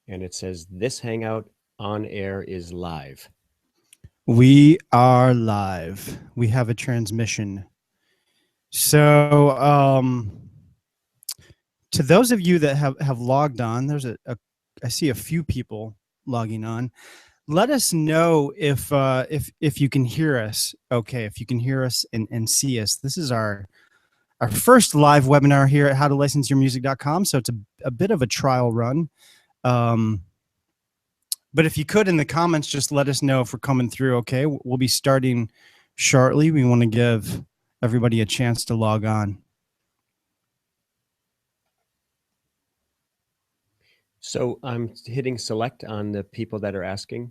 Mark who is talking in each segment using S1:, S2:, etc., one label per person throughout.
S1: And it says this hangout on air is live.
S2: We are live. We have a transmission. So, to those of you that have logged on, there's I see a few people logging on. Let us know if you can hear us. Okay, if you can hear us and see us. This is our first live webinar here at howtolicenseyourmusic.com. So it's a bit of a trial run. But if you could, in the comments, just let us know if we're coming through. Okay, we'll be starting shortly. We want to give everybody a chance to log on.
S1: So I'm hitting select on the people that are asking.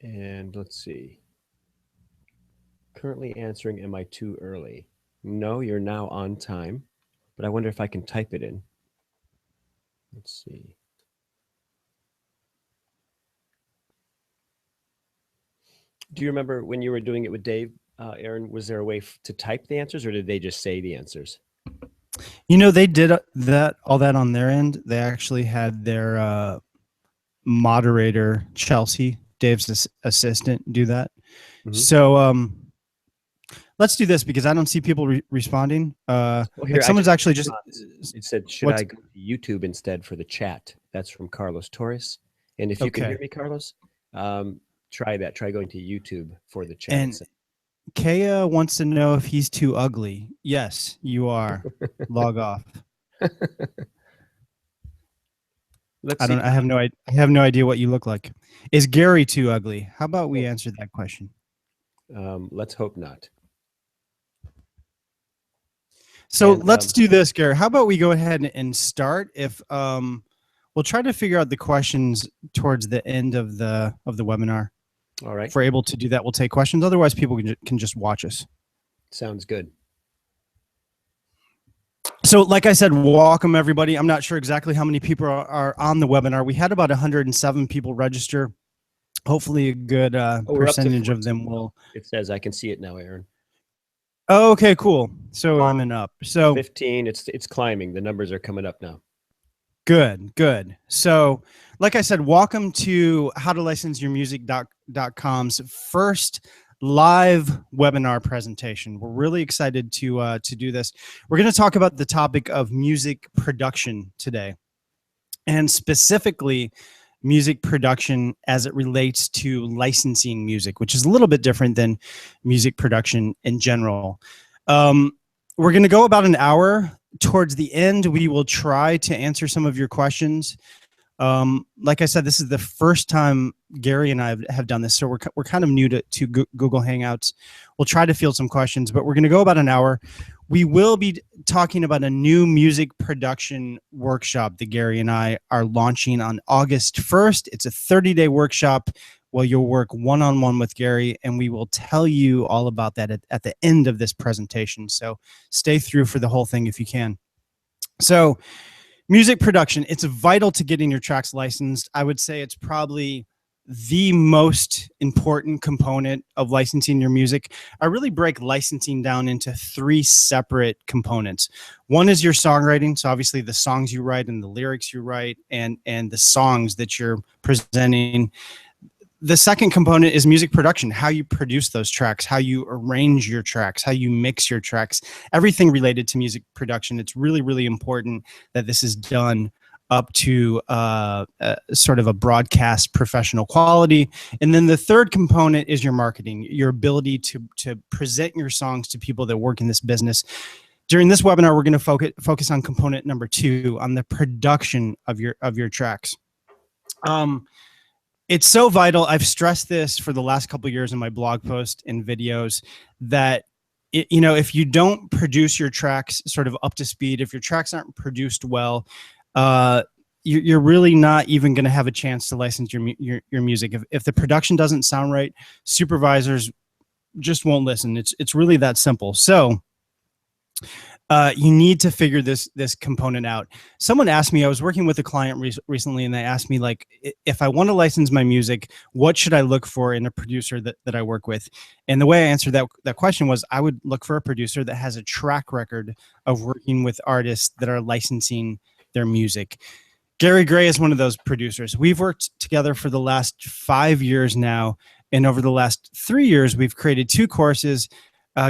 S1: And let's see. Currently answering, am I too early? No, you're now on time. But I wonder if I can type it in. Let's see. Do you remember when you were doing it with Dave, Aaron, was there a way to type the answers or did they just say the answers?
S2: You know, they did all that on their end. They actually had their moderator, Chelsea, Dave's assistant, do that. Mm-hmm. So let's do this because I don't see people responding.
S1: Well, here, someone's actually just... It said, should I go to YouTube instead for the chat? That's from Carlos Torres. And if you can hear me, Carlos, try that. Try going to YouTube for the chat.
S2: And Kaya wants to know if he's too ugly. Yes, you are. Log off. I have no idea what you look like. Is Gary too ugly? How about we answer that question?
S1: Let's hope not.
S2: So let's do this, Gary. How about we go ahead and start? If we'll try to figure out the questions towards the end of the webinar.
S1: All right.
S2: If we're able to do that, we'll take questions. Otherwise, people can just watch us.
S1: Sounds good.
S2: So like I said, welcome everybody. I'm not sure exactly how many people are on the webinar. We had about 107 people register. Hopefully a good percentage of them will.
S1: It says I can see it now, Aaron.
S2: Oh, okay, cool. So I'm up. So
S1: 15, it's climbing. The numbers are coming up now.
S2: Good. So like I said, welcome to howtolicenseyourmusic.com's first live webinar presentation. We're really excited to do this. We're going to talk about the topic of music production today, and specifically music production as it relates to licensing music, which is a little bit different than music production in general. We're going to go about an hour. Towards the end, we will try to answer some of your questions. Like I said, this is the first time Gary and I have done this, so we're kind of new to Google Hangouts. We'll try to field some questions, but we're going to go about an hour. We will be talking about a new music production workshop that Gary and I are launching on August 1st. It's a 30-day workshop where you'll work one-on-one with Gary, and we will tell you all about that at the end of this presentation. So stay through for the whole thing if you can. So music production, it's vital to getting your tracks licensed. I would say it's probably the most important component of licensing your music. I really break licensing down into three separate components. One is your songwriting. So obviously the songs you write and the lyrics you write and the songs that you're presenting. The second component is music production, how you produce those tracks, how you arrange your tracks, how you mix your tracks, everything related to music production. It's really, really important that this is done up to sort of a broadcast professional quality. And then the third component is your marketing, your ability to present your songs to people that work in this business. During this webinar, we're going to focus on component number 2, on the production of your tracks. It's so vital. I've stressed this for the last couple of years in my blog posts and videos that, if you don't produce your tracks sort of up to speed, if your tracks aren't produced well, you're really not even going to have a chance to license your music. If the production doesn't sound right, supervisors just won't listen. It's really that simple. So you need to figure this component out. Someone asked me, I was working with a client recently, and they asked me, like, if I want to license my music, what should I look for in a producer that I work with? And the way I answered that question was, I would look for a producer that has a track record of working with artists that are licensing their music. Gary Gray is one of those producers. We've worked together for the last 5 years now, and over the last 3 years, we've created 2 courses.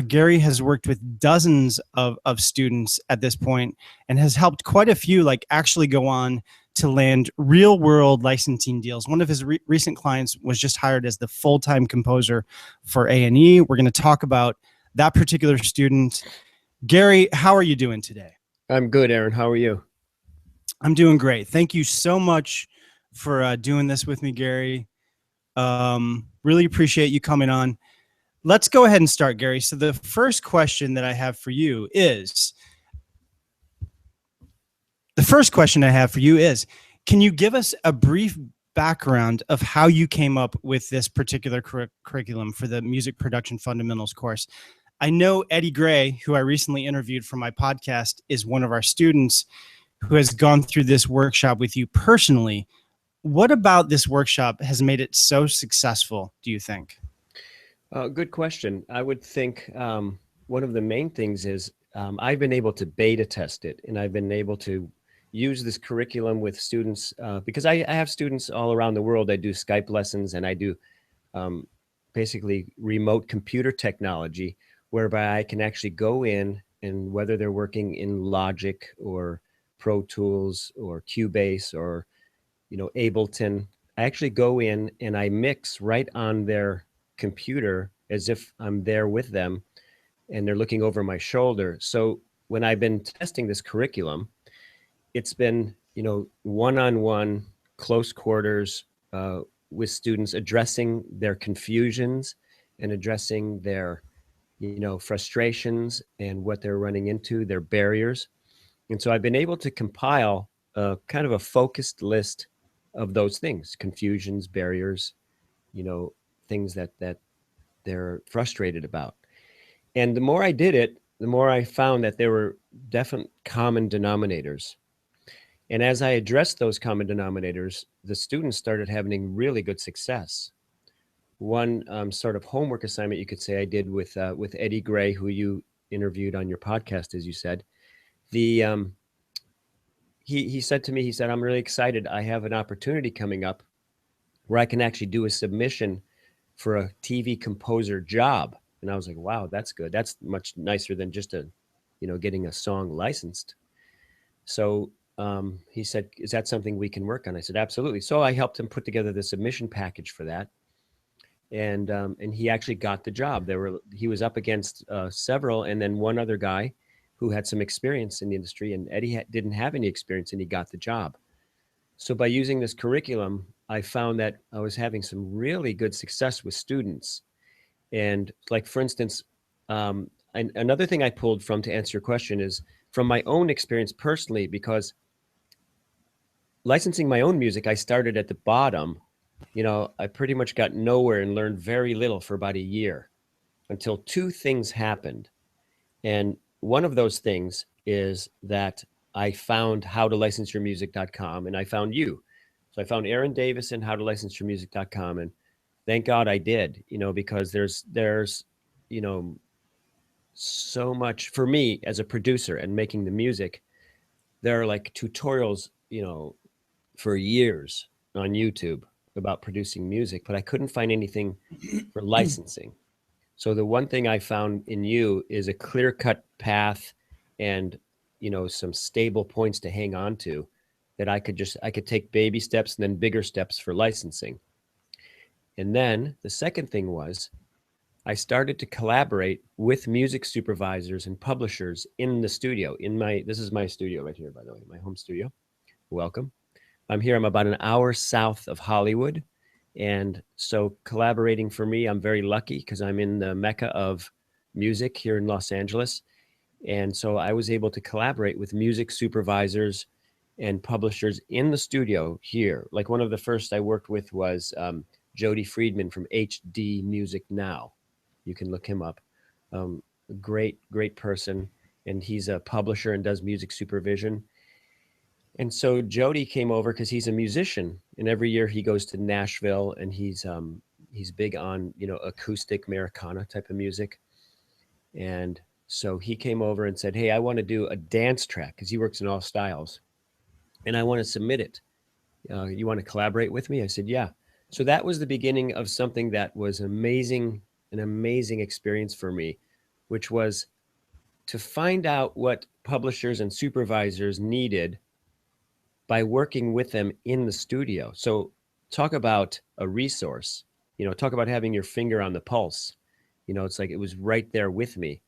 S2: Gary has worked with dozens of students at this point and has helped quite a few like actually go on to land real world licensing deals. One of his recent clients was just hired as the full-time composer for A&E. We're going to talk about that particular student. Gary, how are you doing today?
S1: I'm good, Aaron. How are you?
S2: I'm doing great. Thank you so much for doing this with me, Gary. Really appreciate you coming on. Let's go ahead and start, Gary. So the first question that I have for you is, can you give us a brief background of how you came up with this particular curriculum for the Music Production Fundamentals course? I know Eddie Gray, who I recently interviewed for my podcast, is one of our students who has gone through this workshop with you personally. What about this workshop has made it so successful, do you think?
S1: Good question. I would think one of the main things is I've been able to beta test it, and I've been able to use this curriculum with students because I have students all around the world. I do Skype lessons, and I do basically remote computer technology, whereby I can actually go in, and whether they're working in Logic or Pro Tools or Cubase or Ableton, I actually go in and I mix right on their computer as if I'm there with them and they're looking over my shoulder. So when I've been testing this curriculum, it's been one-on-one, close quarters with students, addressing their confusions and addressing their frustrations and what they're running into, their barriers. And so I've been able to compile kind of a focused list of those things: confusions, barriers, things that they're frustrated about. And the more I did it, the more I found that there were definite common denominators. And as I addressed those common denominators, the students started having really good success. One sort of homework assignment, you could say, I did with Eddie Gray, who you interviewed on your podcast, as you said. He said to me, he said, "I'm really excited. I have an opportunity coming up where I can actually do a submission for a TV composer job." And I was like, wow, that's good. That's much nicer than just getting a song licensed. So he said, "Is that something we can work on?" I said, "Absolutely." So I helped him put together the submission package for that. And he actually got the job. He was up against several, and then one other guy who had some experience in the industry, and Eddie didn't have any experience, and he got the job. So by using this curriculum, I found that I was having some really good success with students. And like, for instance, another thing I pulled from, to answer your question, is from my own experience personally, because licensing my own music, I started at the bottom. I pretty much got nowhere and learned very little for about a year until 2 things happened. And one of those things is that I found howtolicenseyourmusic.com, and I found you. So I found Aaron Davison, howtolicenseyourmusic.com, and thank God I did, because there's so much for me as a producer and making the music. There are like tutorials, for years on YouTube about producing music, but I couldn't find anything for licensing. So the one thing I found in you is a clear-cut path and, some stable points to hang on to, that I could take baby steps and then bigger steps for licensing. And then the second thing was I started to collaborate with music supervisors and publishers in the studio. This is my studio right here, by the way, my home studio. Welcome. I'm here. I'm about an hour south of Hollywood. And so collaborating for me, I'm very lucky because I'm in the mecca of music here in Los Angeles. And so I was able to collaborate with music supervisors and publishers in the studio here. Like, one of the first I worked with was Jody Friedman from HD Music Now. You can look him up. Great person. And he's a publisher and does music supervision. And so Jody came over because he's a musician, and every year he goes to Nashville, and he's big on acoustic Americana type of music. And so he came over and said, "Hey, I want to do a dance track," because he works in all styles. and I want to submit it. You want to collaborate with me? I said, yeah. So that was the beginning of something that was amazing, an amazing experience for me, which was to find out what publishers and supervisors needed by working with them in the studio. So talk about a resource, talk about having your finger on the pulse. It's like it was right there with me.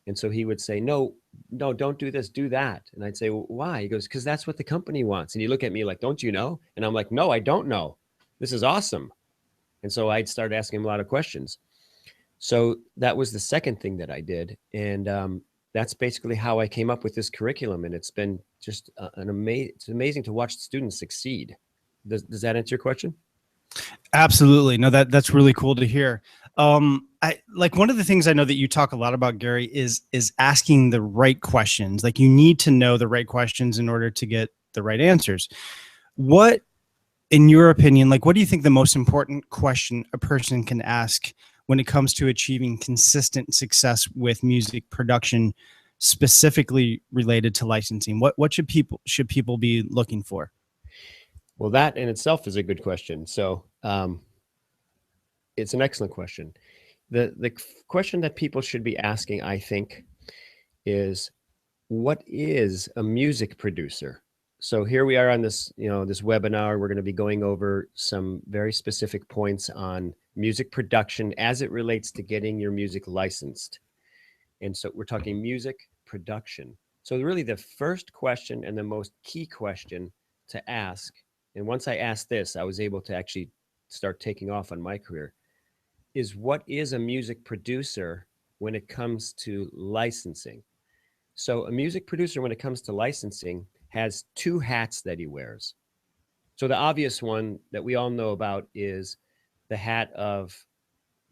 S1: And so he would say, no, no, don't do this, do that. And I'd say, well, why? He goes, because that's what the company wants. And you look at me like, don't you know? And I'm like, no, I don't know. This is awesome. And so I'd start asking him a lot of questions. So that was the second thing that I did. And that's basically how I came up with this curriculum. And it's been just it's amazing to watch students succeed. Does that answer your question?
S2: Absolutely. No, that's really cool to hear. I like one of the things I know that you talk a lot about, Gary, is asking the right questions. Like you need to know the right questions in order to get the right answers. What, in your opinion, like what do you think the most important question a person can ask when it comes to achieving consistent success with music production, specifically related to licensing? What should people be looking for?
S1: Well, that in itself is a good question. So it's an excellent question. The question that people should be asking, I think, is what is a music producer? So here we are on this, this webinar. We're going to be going over some very specific points on music production as it relates to getting your music licensed. And so we're talking music production. So really the first question and the most key question to ask, and once I asked this, I was able to actually start taking off on my career, is what is a music producer when it comes to licensing? So a music producer, when it comes to licensing, has two hats that he wears. So the obvious one that we all know about is the hat of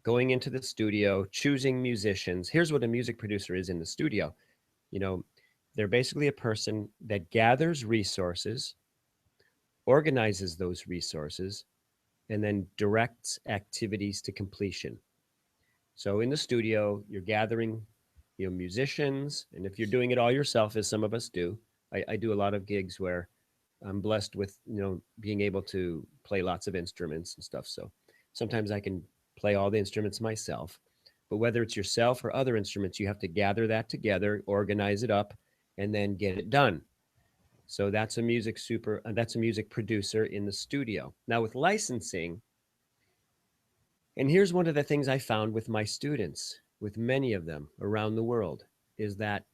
S1: going into the studio, choosing musicians. Here's what a music producer is in the studio. They're basically a person that gathers resources, organizes those resources, and then directs activities to completion. So in the studio, you're gathering, musicians, and if you're doing it all yourself, as some of us do, I do a lot of gigs where I'm blessed with, being able to play lots of instruments and stuff. So sometimes I can play all the instruments myself, but whether it's yourself or other instruments, you have to gather that together, organize it up, and then get it done. So that's a music producer in the studio. Now with licensing, and here's one of the things I found with my students, with many of them around the world, is that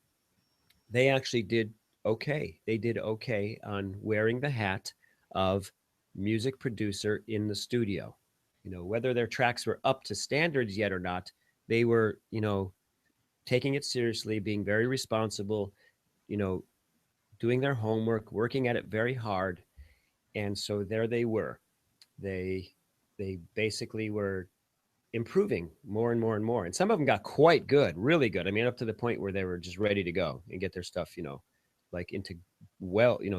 S1: they actually did okay. They did okay on wearing the hat of music producer in the studio. Whether their tracks were up to standards yet or not, they were, taking it seriously, being very responsible, doing their homework, working at it very hard. And so there they were. They basically were improving more and more and more. And some of them got quite good, really good. I mean, up to the point where they were just ready to go and get their stuff, like into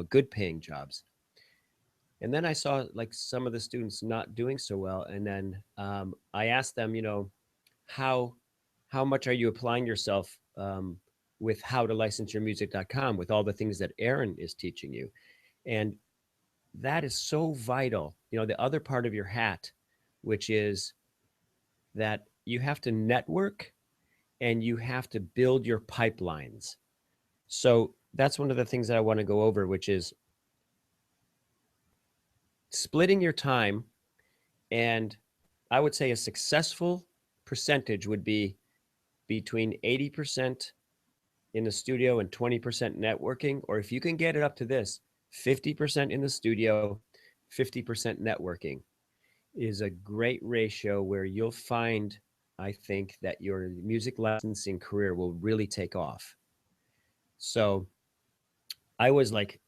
S1: good paying jobs. And then I saw like some of the students not doing so well. And then I asked them, how much are you applying yourself with howtolicenseyourmusic.com with all the things that Aaron is teaching you? And that is so vital. The other part of your hat, which is that you have to network and you have to build your pipelines. So that's one of the things that I want to go over, which is splitting your time. And I would say a successful percentage would be between 80% in the studio and 20% networking. Or if you can get it up to this, 50% in the studio, 50% networking is a great ratio where you'll find, I think, that your music licensing career will really take off. So I was like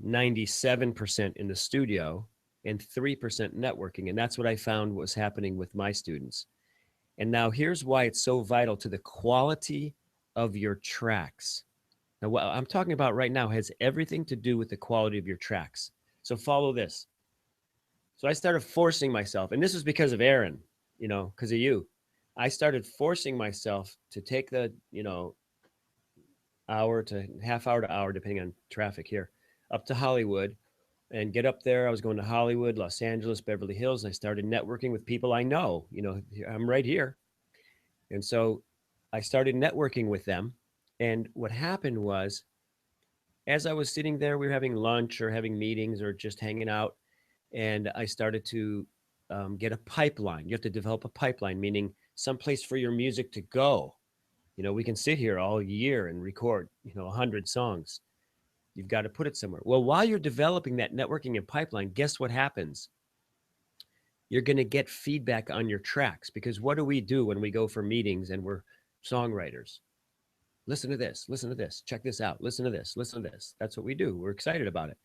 S1: 97% in the studio and 3% networking. And that's what I found was happening with my students. And now here's why it's so vital to the quality of your tracks. Now, what I'm talking about right now has everything to do with the quality of your tracks. So follow this. So I started forcing myself, and this was because of Aaron, because of you. I started forcing myself to take the, hour to half hour to hour, depending on traffic here, up to Hollywood and get up there. I was going to Hollywood, Los Angeles, Beverly Hills, and I started networking with people I know. I'm right here. And so I started networking with them. And what happened was, as I was sitting there, we were having lunch or having meetings or just hanging out, and I started to get a pipeline. You have to develop a pipeline, meaning someplace for your music to go. We can sit here all year and record, 100 songs. You've got to put it somewhere. Well, while you're developing that networking and pipeline, guess what happens? You're going to get feedback on your tracks, because what do we do when we go for meetings and we're songwriters? Listen to this, check this out, listen to this. That's what we do. We're excited about it.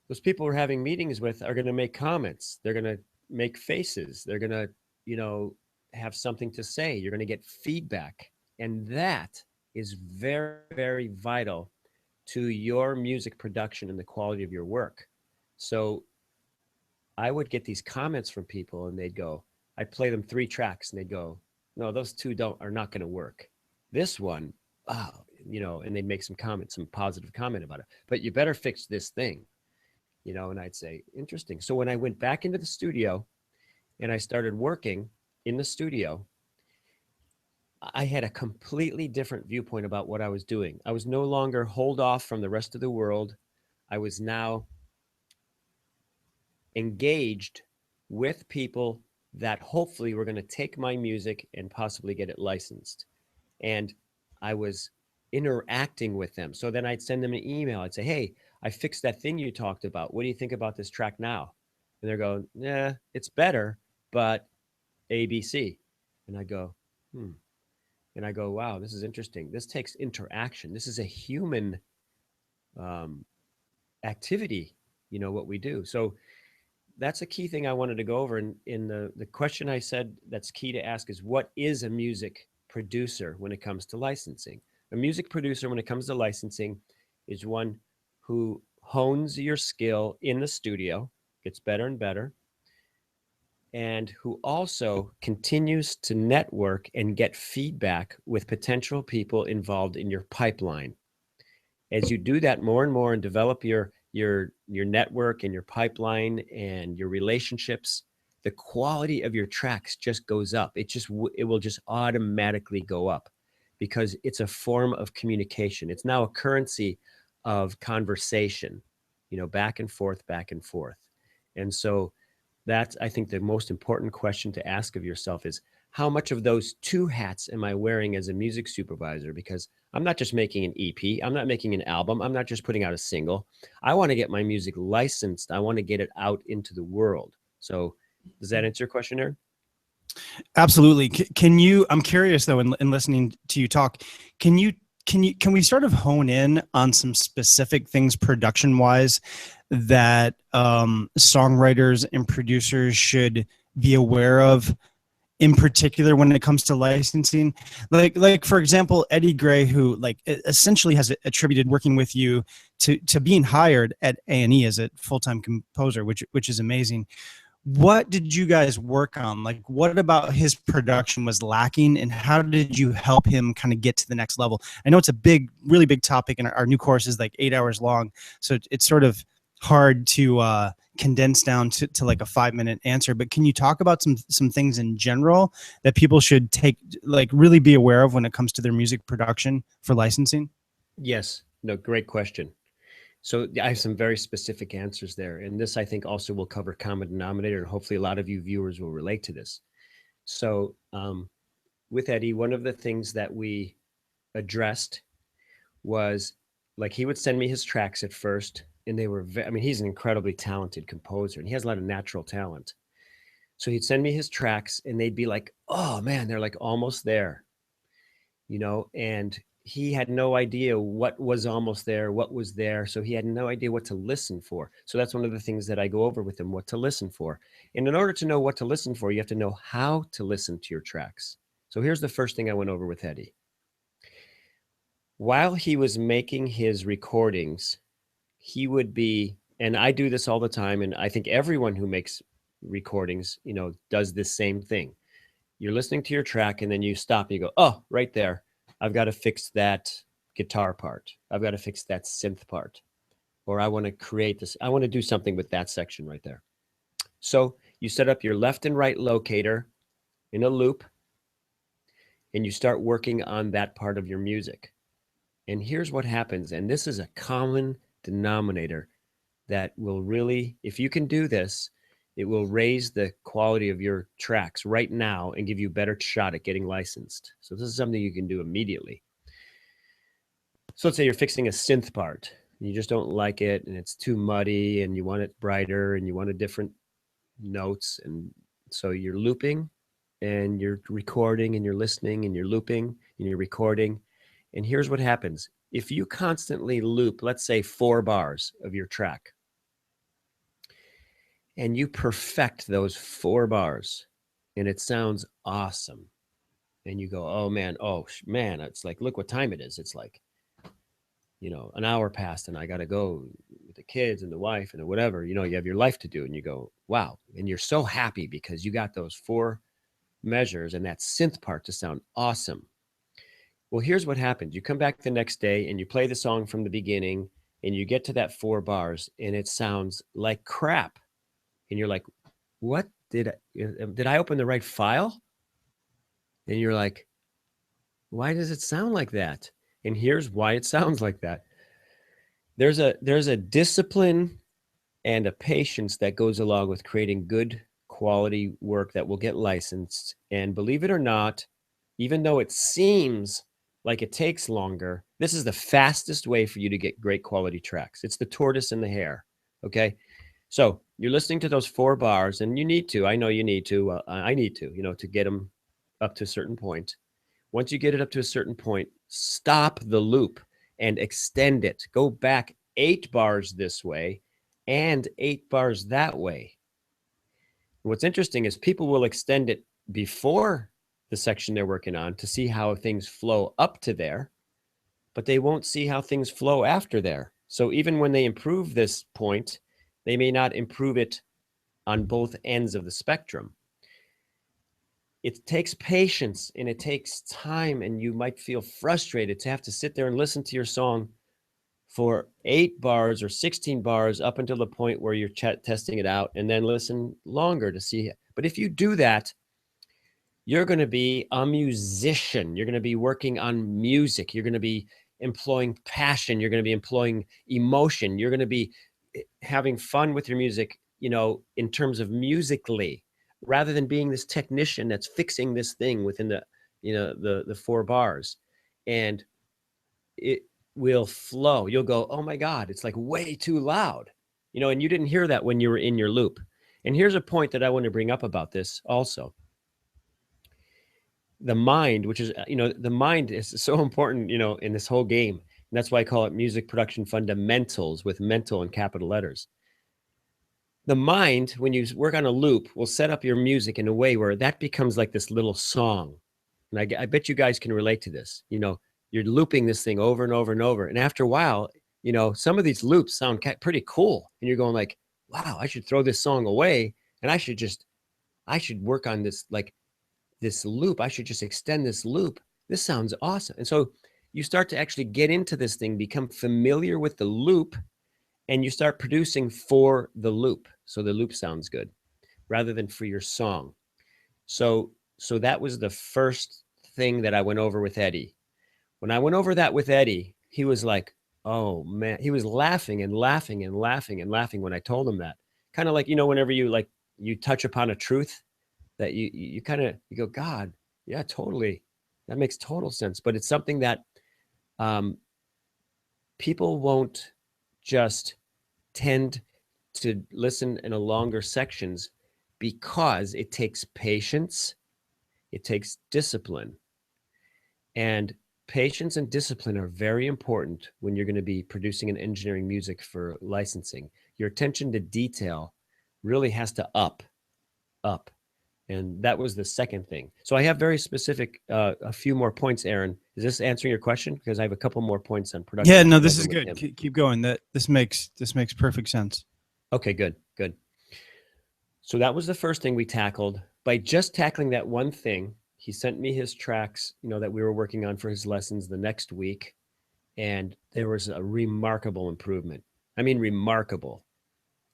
S1: Those people we're having meetings with are going to make comments. They're going to make faces. They're going to, have something to say. You're going to get feedback. And that is very, very vital to your music production and the quality of your work. So I would get these comments from people, and they'd go, I'd play them 3 tracks, and they'd go, no, those 2 are not going to work. This one, and they'd make some positive comment about it. But you better fix this thing, and I'd say, interesting. So when I went back into the studio and I started working in the studio, I had a completely different viewpoint about what I was doing. I was no longer hold off from the rest of the world. I was now engaged with people that hopefully were going to take my music and possibly get it licensed. And I was interacting with them. So then I'd send them an email. I'd say, hey, I fixed that thing you talked about. What do you think about this track now? And they're going, yeah, it's better, but ABC. And I go, And I go, wow, this is interesting. This takes interaction. This is a human activity, what we do. So that's a key thing I wanted to go over. In the question I said that's key to ask is, what is a music producer when it comes to licensing? A music producer when it comes to licensing is one who hones your skill in the studio, gets better and better, and who also continues to network and get feedback with potential people involved in your pipeline. As you do that more and more and develop your network and your pipeline and your relationships, the quality of your tracks just goes up. It will just automatically go up, because it's a form of communication. It's now a currency of conversation, back and forth. And so that's, I think, the most important question to ask of yourself is, how much of those 2 hats am I wearing as a music supervisor? Because I'm not just making an EP. I'm not making an album. I'm not just putting out a single. I want to get my music licensed. I want to get it out into the world. So does that answer your question, Aaron?
S2: Absolutely. Can you, I'm curious though, in listening to you talk, can we sort of hone in on some specific things production wise that songwriters and producers should be aware of, in particular when it comes to licensing? Like for example, Eddie Gray, who essentially has attributed working with you to being hired at A&E as a full-time composer, which is amazing. What did you guys work on? What about his production was lacking, and how did you help him kind of get to the next level? I know it's a really big topic, and our new course is like 8 hours long, so it's sort of hard to condense down to like a 5-minute answer. But can you talk about some things in general that people should really be aware of when it comes to their music production for licensing?
S1: Yes. No, great question. So I have some very specific answers there. And this, I think, also will cover common denominator. And hopefully a lot of you viewers will relate to this. So with Eddie, one of the things that we addressed was, he would send me his tracks at first. And they were, he's an incredibly talented composer, and he has a lot of natural talent. So he'd send me his tracks, and they'd be like, oh man, they're almost there, and he had no idea what was almost there, what was there. So he had no idea what to listen for. So that's one of the things that I go over with him, what to listen for. And in order to know what to listen for, you have to know how to listen to your tracks. So here's the first thing I went over with Eddie. While he was making his recordings, he would be, and I do this all the time, and I think everyone who makes recordings, does this same thing. You're listening to your track, and then you stop and you go, oh, right there. I've got to fix that guitar part. I've got to fix that synth part. or I want to create this. I want to do something with that section right there. So you set up your left and right locator in a loop, and you start working on that part of your music. And here's what happens. And this is a common denominator that will really, if you can do this, it will raise the quality of your tracks right now and give you a better shot at getting licensed. So this is something you can do immediately. So let's say you're fixing a synth part and you just don't like it and it's too muddy and you want it brighter and you want a different notes. And so you're looping and you're recording and you're listening and you're looping and you're recording. And here's what happens. If you constantly loop, let's say 4 bars of your track, and you perfect those 4 bars and it sounds awesome, and you go, oh man, it's like, look what time it is. It's like, an hour passed and I got to go with the kids and the wife and whatever, you have your life to do. And you go, wow. And you're so happy because you got those 4 measures and that synth part to sound awesome. Well, here's what happens. You come back the next day and you play the song from the beginning and you get to that 4 bars and it sounds like crap. And you're like, what? Did I open the right file? And you're like, why does it sound like that? And here's why it sounds like that. There's a discipline and a patience that goes along with creating good quality work that will get licensed. And believe it or not, even though it seems like it takes longer, this is the fastest way for you to get great quality tracks. It's the tortoise and the hare. Okay. So you're listening to those 4 bars and you need to, I know you need to, I need to, to get them up to a certain point. Once you get it up to a certain point, stop the loop and extend it. Go back 8 bars this way and 8 bars that way. What's interesting is people will extend it before the section they're working on to see how things flow up to there, but they won't see how things flow after there. So even when they improve this point, they may not improve it on both ends of the spectrum. It takes patience and it takes time, and you might feel frustrated to have to sit there and listen to your song for 8 bars or 16 bars up until the point where you're testing it out, and then listen longer to see it. But if you do that, you're going to be a musician. You're going to be working on music. You're going to be employing passion. You're going to be employing emotion. You're going to be having fun with your music, in terms of musically, rather than being this technician that's fixing this thing within the 4 bars. And it will flow. You'll go, oh my God, it's like way too loud, and you didn't hear that when you were in your loop. And here's a point that I want to bring up about this also. The mind, which is, the mind is so important, in this whole game. And that's why I call it music production fundamentals, with mental in capital letters. The mind, when you work on a loop, will set up your music in a way where that becomes like this little song. And I bet you guys can relate to this. You're looping this thing over and over and over. And after a while, some of these loops sound pretty cool. And you're going like, wow, I should throw this song away. And I should work on this, like this loop. I should just extend this loop. This sounds awesome. And so you start to actually get into this thing, become familiar with the loop, and you start producing for the loop. So the loop sounds good rather than for your song. So that was the first thing that I went over with Eddie. When I went over that with Eddie, he was like, oh man, he was laughing and laughing and laughing and laughing when I told him that. Kind of like, whenever you touch upon a truth that you go, God, yeah, totally. That makes total sense. But it's something that people won't just tend to listen in a longer sections, because it takes patience, it takes discipline. And patience and discipline are very important when you're going to be producing and engineering music for licensing. Your attention to detail really has to up. And that was the second thing. So I have very specific, a few more points, Aaron. Is this answering your question? Because I have a couple more points on production.
S2: Yeah, no, this is good. Keep going. This makes perfect sense.
S1: Okay, good. So that was the first thing we tackled. By just tackling that one thing, he sent me his tracks, that we were working on for his lessons the next week. And there was a remarkable improvement. I mean, remarkable.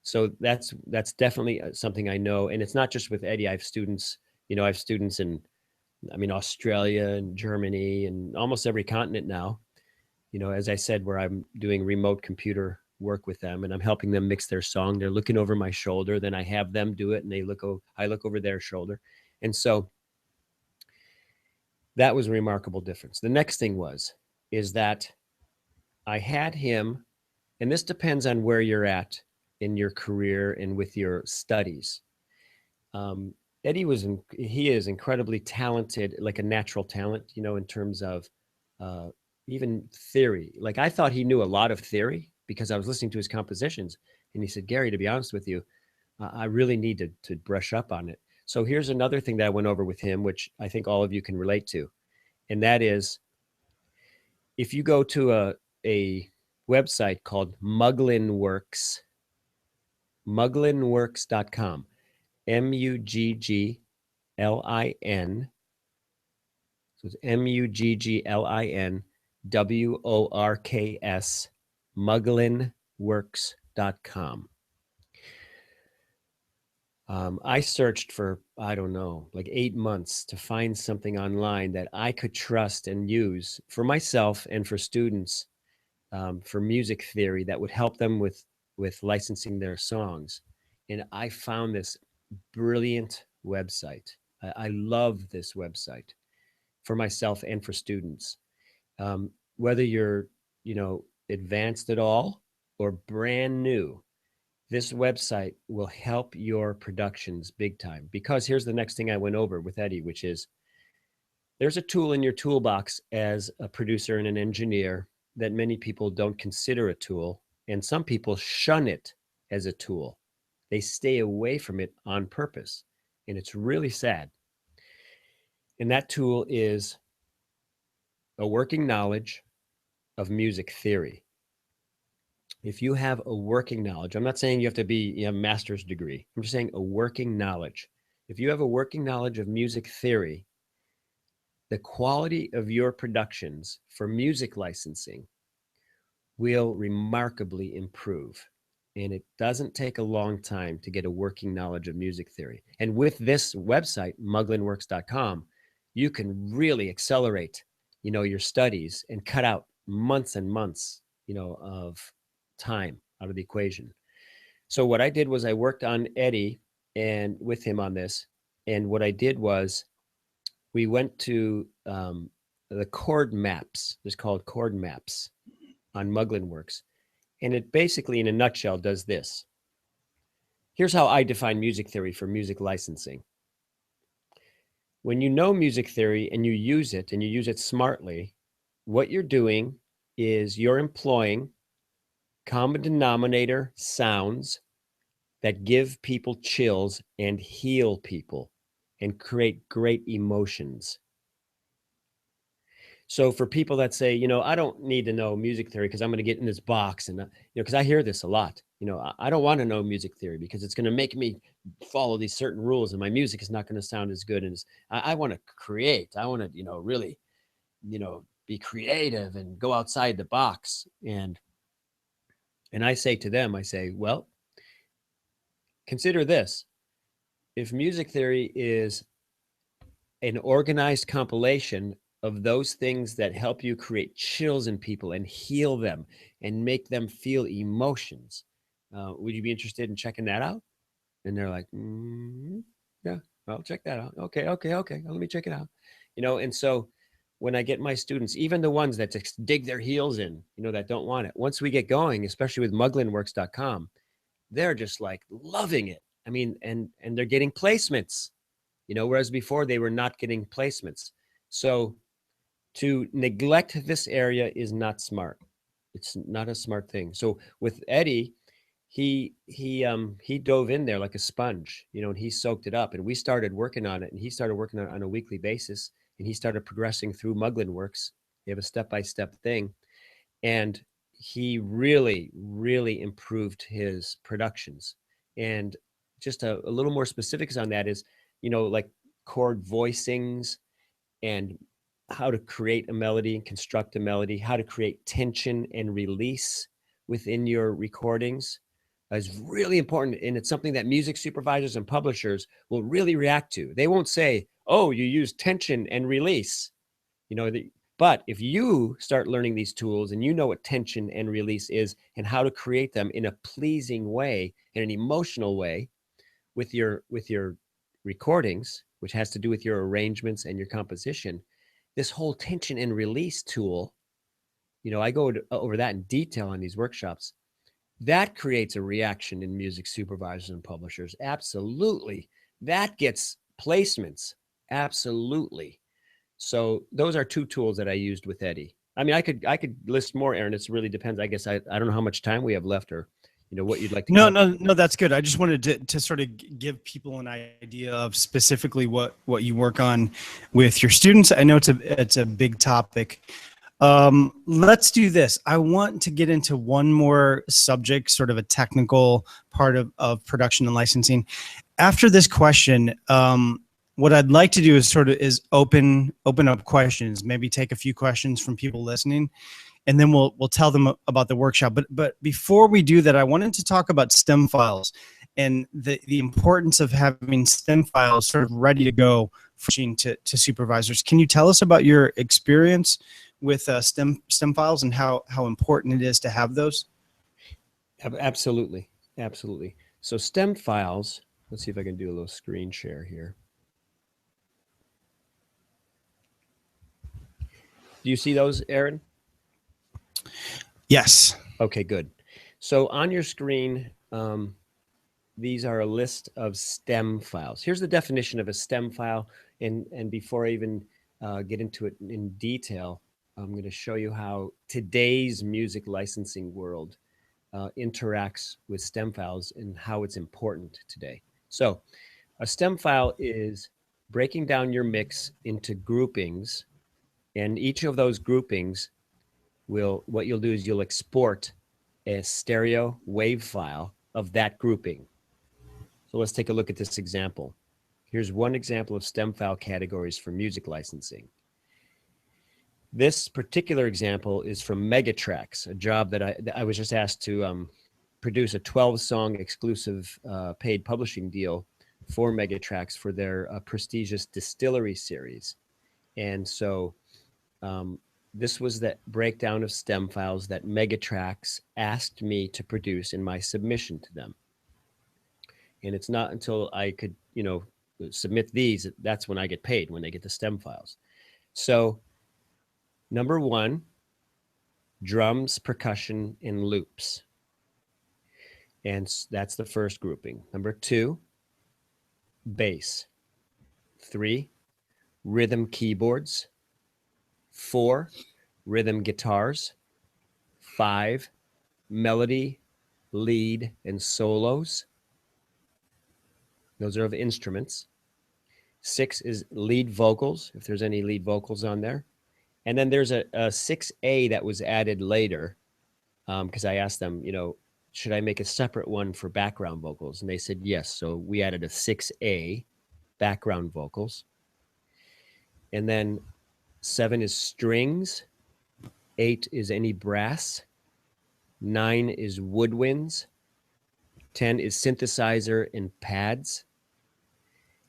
S1: So that's definitely something I know. And it's not just with Eddie. I have students, I have students in, Australia and Germany and almost every continent now, as I said, where I'm doing remote computer work with them and I'm helping them mix their song. They're looking over my shoulder. Then I have them do it and I look over their shoulder. And so that was a remarkable difference. The next thing is that I had him, and this depends on where you're at in your career and with your studies. Eddie he is incredibly talented, like a natural talent, in terms of even theory. Like I thought he knew a lot of theory because I was listening to his compositions, and he said, "Gary, to be honest with you, I really need to brush up on it." So here's another thing that I went over with him, which I think all of you can relate to, and that is, if you go to a website called muglinworks.com, Mugglin. So it's Mugglinworks, muglinworks.com. I searched for, I don't know, like 8 months to find something online that I could trust and use for myself and for students, for music theory that would help them with licensing their songs. And I found this brilliant website. I love this website for myself and for students. Whether you're, advanced at all or brand new, this website will help your productions big time. Because here's the next thing I went over with Eddie, which is there's a tool in your toolbox as a producer and an engineer that many people don't consider a tool, and some people shun it as a tool. They stay away from it on purpose, and it's really sad. And that tool is a working knowledge of music theory. If you have a working knowledge, I'm not saying you have to be a master's degree. I'm just saying a working knowledge. If you have a working knowledge of music theory, the quality of your productions for music licensing will remarkably improve. And it doesn't take a long time to get a working knowledge of music theory. And with this website, muglinworks.com, you can really accelerate, your studies and cut out months and months, of time out of the equation. So what I did was I worked on Eddie and with him on this. And what I did was we went to the chord maps. It's called chord maps on Muglinworks. And it basically, in a nutshell, does this. Here's how I define music theory for music licensing. When you know music theory and you use it smartly, what you're doing is you're employing common denominator sounds that give people chills and heal people and create great emotions. So for people that say, I don't need to know music theory because I'm going to get in this box, and because I hear this a lot, I don't want to know music theory because it's going to make me follow these certain rules and my music is not going to sound as good. And I want to create. I want to, really, be creative and go outside the box. And I say to them, well, consider this. If music theory is an organized compilation of those things that help you create chills in people and heal them and make them feel emotions, would you be interested in checking that out? And they're like, yeah, I'll check that out. Okay. Let me check it out. And so when I get my students, even the ones that just dig their heels in, that don't want it, once we get going, especially with muglinworks.com, they're just like loving it. I mean, and they're getting placements, whereas before they were not getting placements. So to neglect this area is not smart. It's not a smart thing. So with Eddie, he dove in there like a sponge, and he soaked it up, and we started working on it, and he started working on a weekly basis, and he started progressing through Muglinworks. They have a step-by-step thing, and he really, really improved his productions. And just a little more specifics on that is, like chord voicings and how to create a melody and construct a melody, how to create tension and release within your recordings is really important. And it's something that music supervisors and publishers will really react to. They won't say, oh, you use tension and release, but if you start learning these tools and you know what tension and release is and how to create them in a pleasing way, in an emotional way with your recordings, which has to do with your arrangements and your composition, this whole tension and release tool, I go over that in detail on these workshops. That creates a reaction in music supervisors and publishers. Absolutely. That gets placements. Absolutely. So those are two tools that I used with Eddie. I mean, I could list more, Aaron. It really depends. I guess I don't know how much time we have left, or what you'd like to.
S2: No, that's good. I just wanted to sort of give people an idea of specifically what you work on with your students. I know it's a big topic. Let's do this. I want to get into one more subject, sort of a technical part of production and licensing. After this question, what I'd like to do is open up questions, maybe take a few questions from people listening, and then we'll tell them about the workshop. But before we do that, I wanted to talk about stem files and the importance of having stem files sort of ready to go to supervisors. Can you tell us about your experience with stem files and how important it is to have those?
S1: Absolutely. So stem files, let's see if I can do a little screen share here. Do you see those, Aaron?
S2: Yes.
S1: Okay, good. So on your screen, these are a list of stem files. Here's the definition of a stem file. And before I even get into it in detail, I'm going to show you how today's music licensing world interacts with stem files and how it's important today. So a stem file is breaking down your mix into groupings, and each of those groupings what you'll do is you'll export a stereo wave file of that grouping. So let's take a look at this example. Here's one example of stem file categories for music licensing. This particular example is from Megatracks, a job that I was just asked to produce a 12-song exclusive paid publishing deal for Megatracks for their prestigious Distillery series. And so this was that breakdown of stem files that Megatracks asked me to produce in my submission to them. And it's not until I could, submit these, that's when I get paid, when they get the stem files. So number one, drums, percussion, and loops. And that's the first grouping. Number two, bass. 3, rhythm keyboards. 4, rhythm guitars. 5, melody, lead, and solos. Those are of instruments. 6 is lead vocals, if there's any lead vocals on there. And then there's a 6A that was added later because I asked them, should I make a separate one for background vocals? And they said yes. So we added a 6A, background vocals. And then 7 is strings. 8 is any brass. 9 is woodwinds. 10 is synthesizer and pads.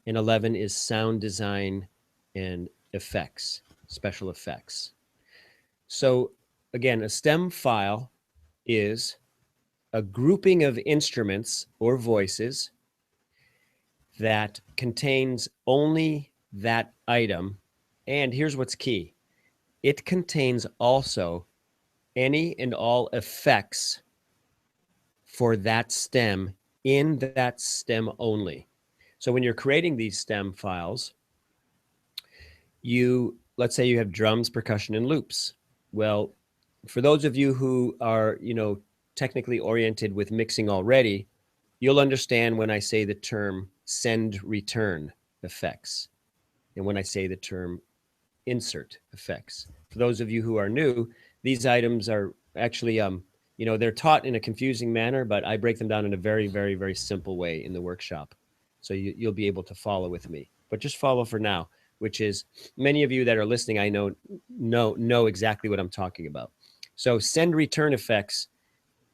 S1: And 11 is sound design and effects, special effects. So again, a stem file is a grouping of instruments or voices that contains only that item. And here's what's key. It contains also any and all effects for that stem in that stem only. So when you're creating these stem files, let's say you have drums, percussion, and loops. Well, for those of you who are, technically oriented with mixing already, you'll understand when I say the term send return effects and when I say the term insert effects. For those of you who are new, these items are actually, they're taught in a confusing manner, but I break them down in a very, very, very simple way in the workshop. So you'll be able to follow with me, but just follow for now, which is many of you that are listening, I know exactly what I'm talking about. So send return effects,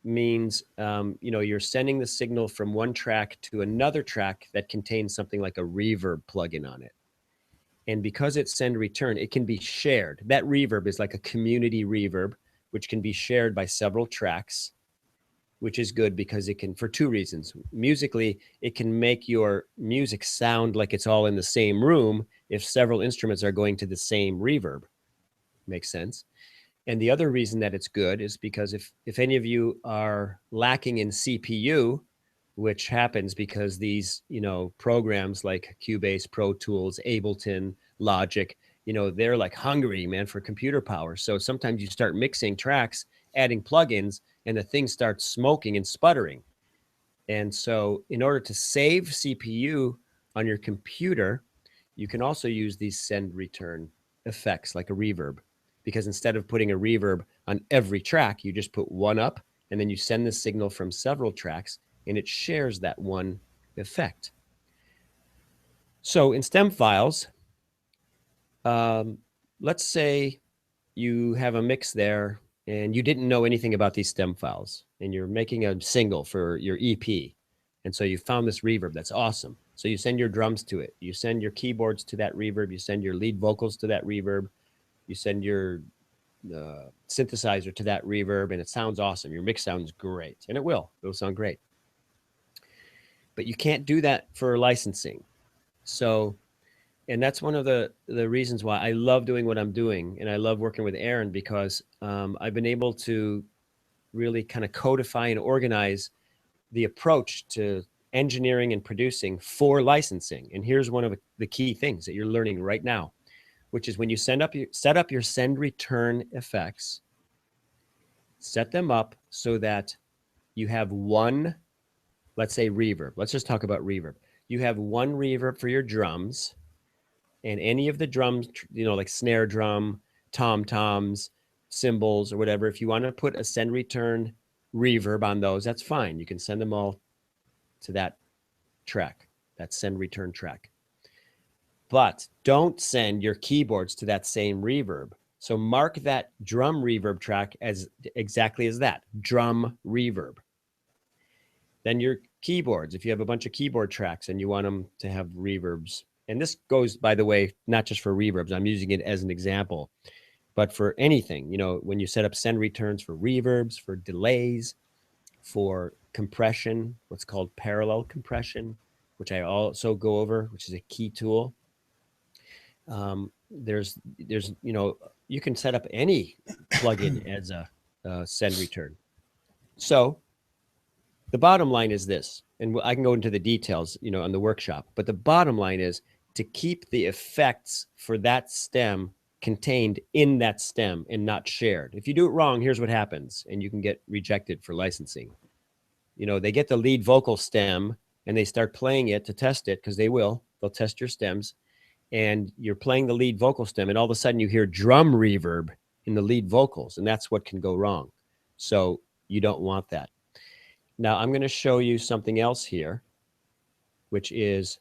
S1: means, you're sending the signal from one track to another track that contains something like a reverb plugin on it. And because it's send return, it can be shared. That reverb is like a community reverb, which can be shared by several tracks, which is good because it can, for two reasons. Musically, it can make your music sound like it's all in the same room if several instruments are going to the same reverb. Makes sense. And the other reason that it's good is because if any of you are lacking in CPU, which happens because these, programs like Cubase, Pro Tools, Ableton, Logic, they're like hungry, man, for computer power. So sometimes you start mixing tracks, adding plugins, and the thing starts smoking and sputtering. And so in order to save CPU on your computer, you can also use these send return effects like a reverb, because instead of putting a reverb on every track, you just put one up and then you send the signal from several tracks and it shares that one effect. So in stem files, let's say you have a mix there and you didn't know anything about these stem files and you're making a single for your EP. And so you found this reverb that's awesome. So you send your drums to it. You send your keyboards to that reverb. You send your lead vocals to that reverb. You send your synthesizer to that reverb, and it sounds awesome. Your mix sounds great, and it will sound great. But you can't do that for licensing. So, and that's one of the reasons why I love doing what I'm doing, and I love working with Aaron, because I've been able to really kind of codify and organize the approach to engineering and producing for licensing. And here's one of the key things that you're learning right now, which is when you set up your send return effects, set them up so that you have one, let's say reverb. Let's just talk about reverb. You have one reverb for your drums, and any of the drums, like snare drum, tom-toms, cymbals, or whatever. If you want to put a send return reverb on those, that's fine. You can send them all to that track, that send return track. But don't send your keyboards to that same reverb. So mark that drum reverb track as exactly as that, drum reverb. Then your keyboards, if you have a bunch of keyboard tracks and you want them to have reverbs, and this goes, by the way, not just for reverbs, I'm using it as an example, but for anything, when you set up send returns for reverbs, for delays, for compression, what's called parallel compression, which I also go over, which is a key tool. There's you can set up any plugin as a send return. So the bottom line is this, and I can go into the details, on the workshop, but the bottom line is to keep the effects for that stem contained in that stem and not shared. If you do it wrong, here's what happens, and you can get rejected for licensing. They get the lead vocal stem and they start playing it to test it, because they'll test your stems, and you're playing the lead vocal stem, and all of a sudden you hear drum reverb in the lead vocals, and that's what can go wrong. So you don't want that. Now I'm going to show you something else here, which is,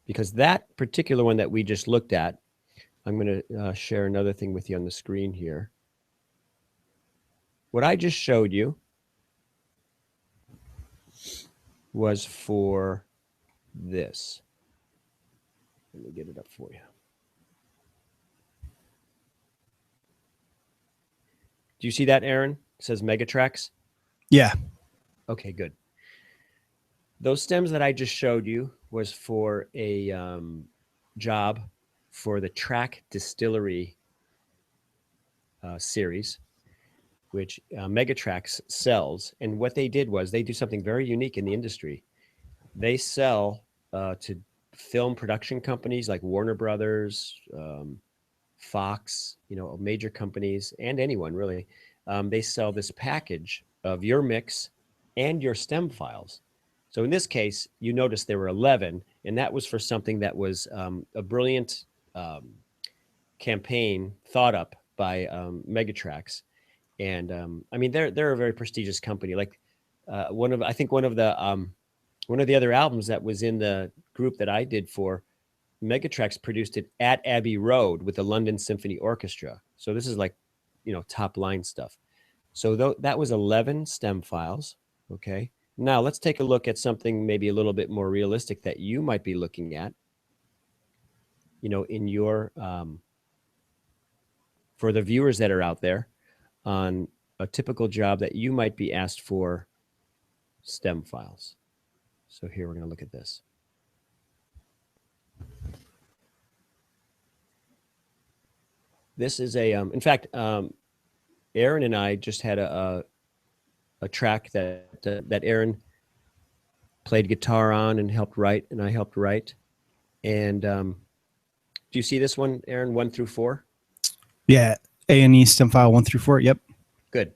S1: because that particular one that we just looked at, I'm going to share another thing with you on the screen here. What I just showed you was for this. Let me get it up for you. Do you see that, Aaron? It says Megatracks.
S2: Yeah.
S1: Okay, good. Those stems that I just showed you was for a job for the Track Distillery series, which Megatracks sells. And what they did was they do something very unique in the industry. They sell to film production companies like Warner Brothers, Fox, major companies, and anyone really. They sell this package of your mix and your stem files. So in this case, you notice there were 11, and that was for something that was a brilliant campaign thought up by Megatracks. And I mean, they're a very prestigious company. Like one of the other albums that was in the group that I did for, Megatracks produced it at Abbey Road with the London Symphony Orchestra. So this is like, top line stuff. So that was 11 stem files. Okay. Now let's take a look at something maybe a little bit more realistic that you might be looking at, in your, for the viewers that are out there, on a typical job that you might be asked for stem files. So here we're going to look at this. This is in fact, Aaron and I just had a track that Aaron played guitar on and helped write, and I helped write. And do you see this one, Aaron, 1 through 4?
S2: Yeah, A&E stem file 1 through 4. Yep.
S1: Good.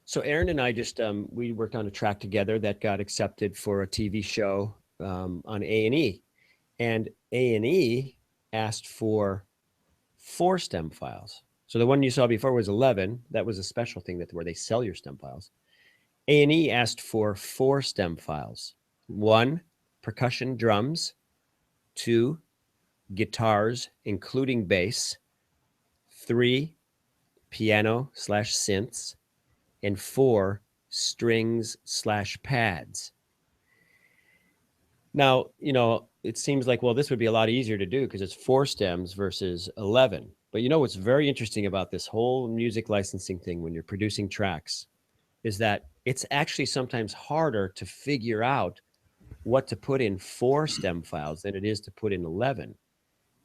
S1: So Aaron and I just we worked on a track together that got accepted for a TV show on A&E, and A&E asked for 4 stem files. So the one you saw before was 11. That was a special thing where they sell your stem files. A&E asked for 4 stem files. 1, percussion drums. 2, guitars, including bass. 3, piano/synths. And 4, strings/pads. Now, it seems like, well, this would be a lot easier to do because it's 4 stems versus 11. But what's very interesting about this whole music licensing thing when you're producing tracks is that it's actually sometimes harder to figure out what to put in 4 stem files than it is to put in 11.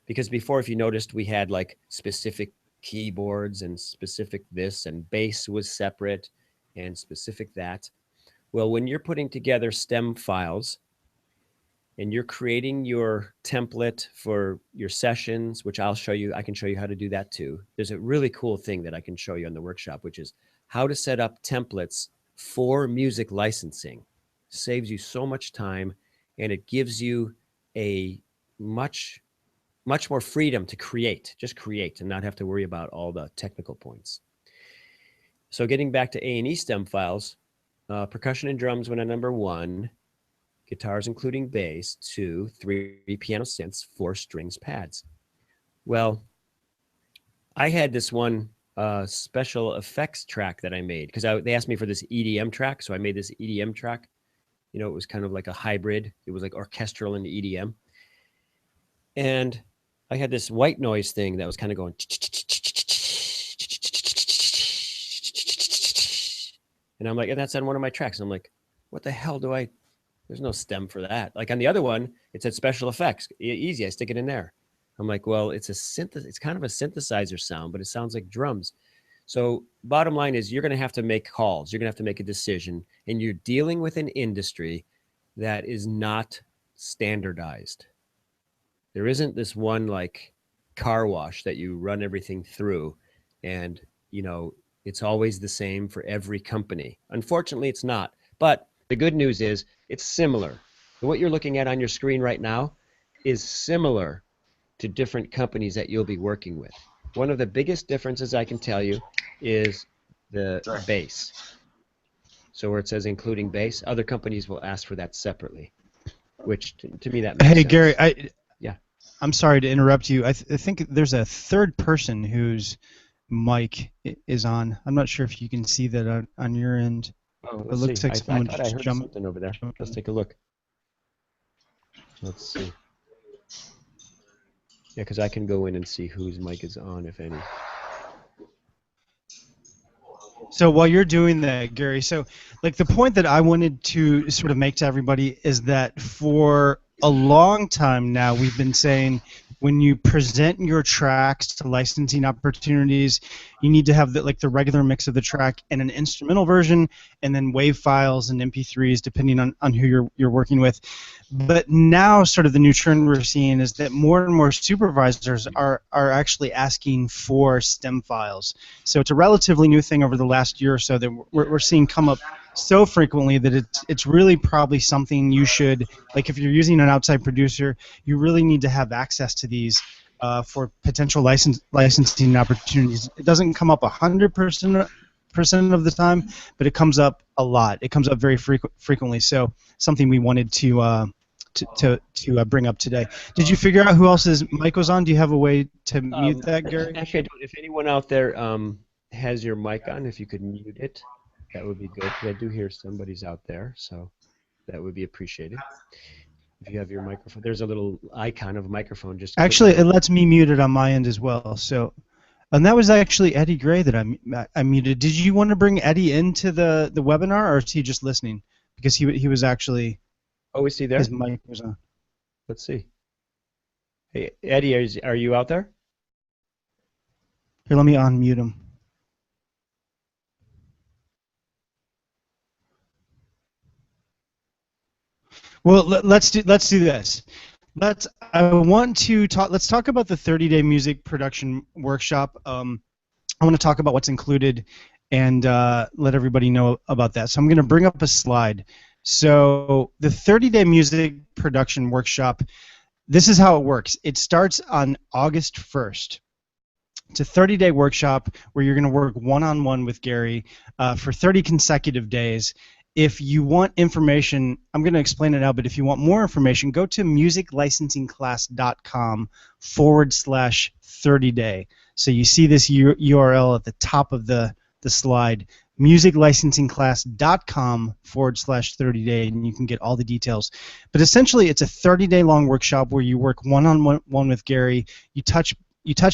S1: Because before, if you noticed, we had like specific keyboards and specific this, and bass was separate and specific that. Well, when you're putting together stem files and you're creating your template for your sessions, which I'll show you, I can show you how to do that too. There's a really cool thing that I can show you on the workshop, which is how to set up templates for music licensing. Saves you so much time, and it gives you a much more freedom to just create and not have to worry about all the technical points. So getting back to A&E stem files, percussion and drums went on number 1, guitars including bass 2, 3 piano synths, 4 strings pads. Well, I had this one special effects track that I made because they asked me for this EDM track, so I made this EDM track. It was kind of like a hybrid. It was like orchestral and EDM. And I had this white noise thing that was kind of going, and I'm like, and that's on one of my tracks. And I'm like, what the hell there's no stem for that. Like on the other one, it said special effects, easy. I stick it in there. I'm like, well, it's kind of a synthesizer sound, but it sounds like drums. So bottom line is you're going to have to make calls. You're going to have to make a decision, and you're dealing with an industry that is not standardized. There isn't this one like car wash that you run everything through and, it's always the same for every company. Unfortunately, it's not. But the good news is it's similar. What you're looking at on your screen right now is similar to different companies that you'll be working with. One of the biggest differences I can tell you is the bass. So where it says including bass, other companies will ask for that separately, which to me that makes sense.
S2: Hey, Gary, I'm sorry to interrupt you. I think there's a third person whose mic is on. I'm not sure if you can see that on your end.
S1: Oh,
S2: it looks like someone
S1: I heard something over there. Let's take a look. Let's see. Yeah, because I can go in and see whose mic is on, if any.
S2: So while you're doing that, Gary, so like the point that I wanted to sort of make to everybody is that for a long time now, we've been saying when you present your tracks to licensing opportunities, you need to have the regular mix of the track and an instrumental version, and then WAV files and MP3s depending on who you're working with. But now, sort of the new trend we're seeing is that more and more supervisors are actually asking for stem files. So it's a relatively new thing over the last year or so that we're seeing come up so frequently that it's really probably something you should, like if you're using an outside producer, you really need to have access to these for potential licensing opportunities. It doesn't come up 100% of the time, but it comes up a lot. It comes up very frequently. So something we wanted to bring up today. Did you figure out who else's mic was on? Do you have a way to mute that, Gary?
S1: Actually, I don't. If anyone out there has your mic on, if you could mute it, that would be good. Because I do hear somebody's out there, so that would be appreciated. If you have your microphone, there's a little icon of a microphone. Just click
S2: Actually,
S1: on
S2: it
S1: it.
S2: lets me mute it on my end as well. So, and that was actually Eddie Gray that I muted. Did you want to bring Eddie into the webinar, or is he just listening? Because he was actually,
S1: Oh, is he
S2: his
S1: there?
S2: mic was on.
S1: Let's see. Hey, Eddie, are you out there?
S2: Here, let me unmute him. Well, let's do this. Let's talk about the 30-day music production workshop. I want to talk about what's included and let everybody know about that. So I'm going to bring up a slide. So the 30-day music production workshop, this is how it works. It starts on August 1st. It's a 30-day workshop where you're going to work one-on-one with Gary for 30 consecutive days. If you want information, I'm going to explain it now, but if you want more information, go to musiclicensingclass.com/30day. So you see this URL at the top of the slide, musiclicensingclass.com/30day, and you can get all the details. But essentially, it's a 30-day long workshop where you work one-on-one with Gary. You touch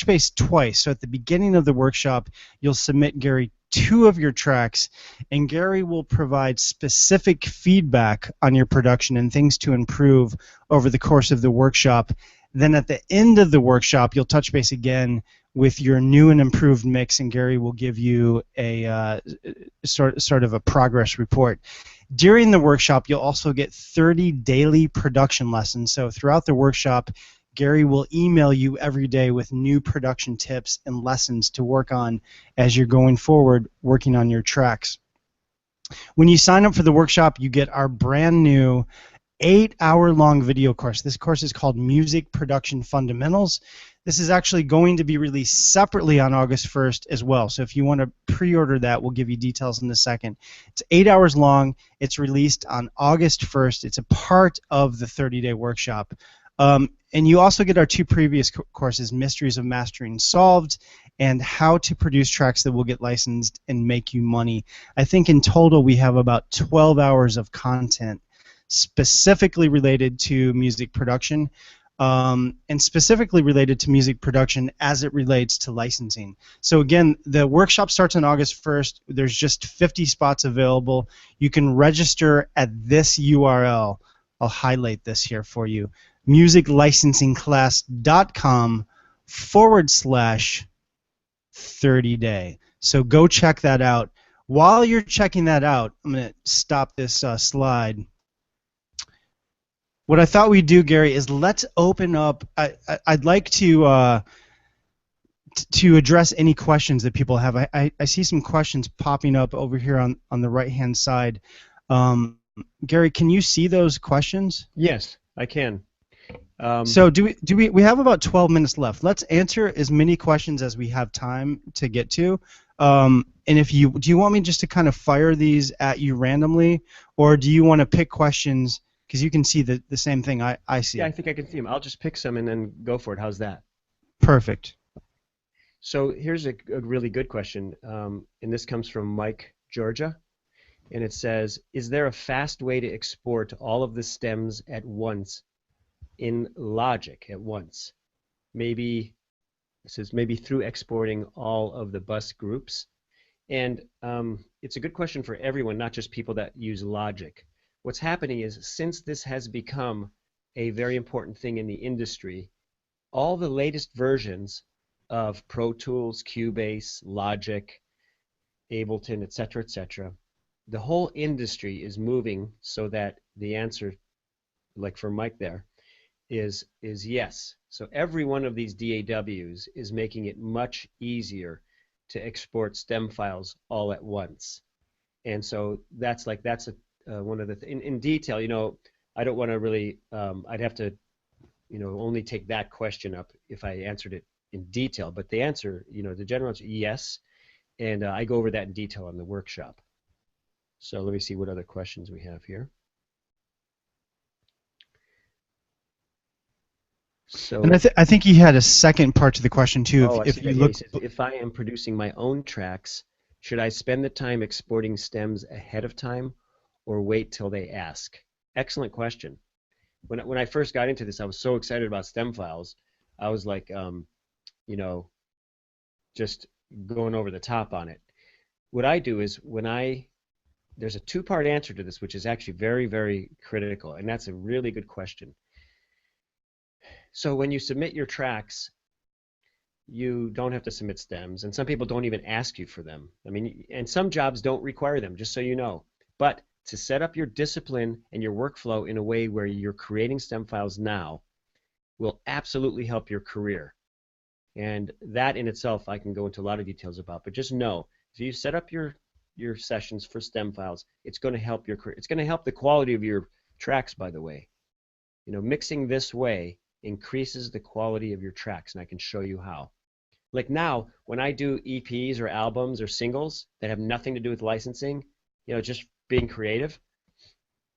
S2: base twice. So at the beginning of the workshop, you'll submit Gary 2 of your tracks, and Gary will provide specific feedback on your production and things to improve over the course of the workshop. Then at the end of the workshop, you'll touch base again with your new and improved mix, and Gary will give you a sort of a progress report. During the workshop, you'll also get 30 daily production lessons. So throughout the workshop, Gary will email you every day with new production tips and lessons to work on as you're going forward working on your tracks. When you sign up for the workshop, you get our brand new 8-hour-long video course. This course is called Music Production Fundamentals. This is actually going to be released separately on August 1st as well. So if you want to pre-order that, we'll give you details in a second. It's 8 hours long. It's released on August 1st. It's a part of the 30-day workshop. And you also get our 2 previous courses, Mysteries of Mastering Solved and How to Produce Tracks That Will Get Licensed and Make You Money. I think in total we have about 12 hours of content specifically related to music production, and specifically related to music production as it relates to licensing. So again, the workshop starts on August 1st. There's just 50 spots available. You can register at this URL. I'll highlight this here for you. musiclicensingclass.com/30day. So go check that out. While you're checking that out, I'm going to stop this slide. What I thought we'd do, Gary, is let's open up. I'd like to address any questions that people have. I see some questions popping up over here on the right-hand side. Gary, can you see those questions?
S1: Yes, I can.
S2: So we have about 12 minutes left. Let's answer as many questions as we have time to get to. And do you want me just to kind of fire these at you randomly, or do you want to pick questions because you can see the same thing I see?
S1: Yeah, I think I can see them. I'll just pick some and then go for it. How's that?
S2: Perfect.
S1: So here's a really good question, and this comes from Mike, Georgia, and it says, is there a fast way to export all of the stems at once in Logic at once? Maybe, it says maybe through exporting all of the bus groups. And it's a good question for everyone, not just people that use Logic. What's happening is, since this has become a very important thing in the industry, all the latest versions of Pro Tools, Cubase, Logic, Ableton, etc., the whole industry is moving so that the answer, like for Mike there, is yes. So every one of these DAWs is making it much easier to export stem files all at once. And so that's one of the in detail. I don't want to really. I'd have to, only take that question up if I answered it in detail. But the answer, the general answer, yes. And I go over that in detail on the workshop. So let me see what other questions we have here. So,
S2: and I think he had a second part to the question too.
S1: oh, I
S2: If
S1: see
S2: you
S1: that. Yeah,
S2: look,
S1: he says, if I am producing my own tracks, should I spend the time exporting stems ahead of time or wait till they ask? Excellent question. When I first got into this, I was so excited about stem files. I was like, you know, just going over the top on it. What I do is there's a two-part answer to this, which is actually very, very critical, and that's a really good question. So when you submit your tracks, you don't have to submit stems, and some people don't even ask you for them. I mean, and some jobs don't require them, just so you know. But to set up your discipline and your workflow in a way where you're creating stem files now will absolutely help your career. And that in itself, I can go into a lot of details about. But just know, if you set up your sessions for stem files, it's going to help your career. It's going to help the quality of your tracks, by the way. Mixing this way increases the quality of your tracks, and I can show you how. Like now, when I do EPs or albums or singles that have nothing to do with licensing, just being creative,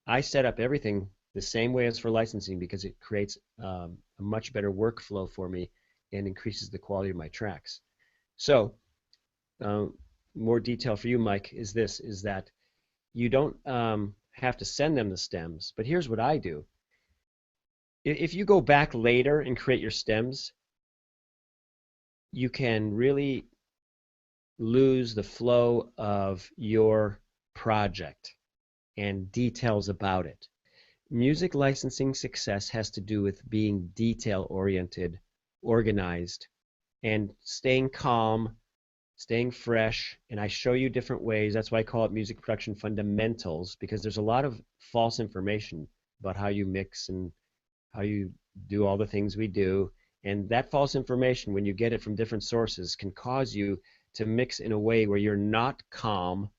S1: I set up everything the same way as for licensing because it creates a much better workflow for me and increases the quality of my tracks. So, more detail for you, Mike, is that you don't have to send them the stems, but here's what I do. If you go back later and create your stems, you can really lose the flow of your project and details about it. Music licensing success has to do with being detail-oriented, organized, and staying calm, staying fresh, and I show you different ways. That's why I call it music production fundamentals, because there's a lot of false information about how you mix and how you do all the things we do. And that false information, when you get it from different sources, can cause you to mix in a way where you're not calm,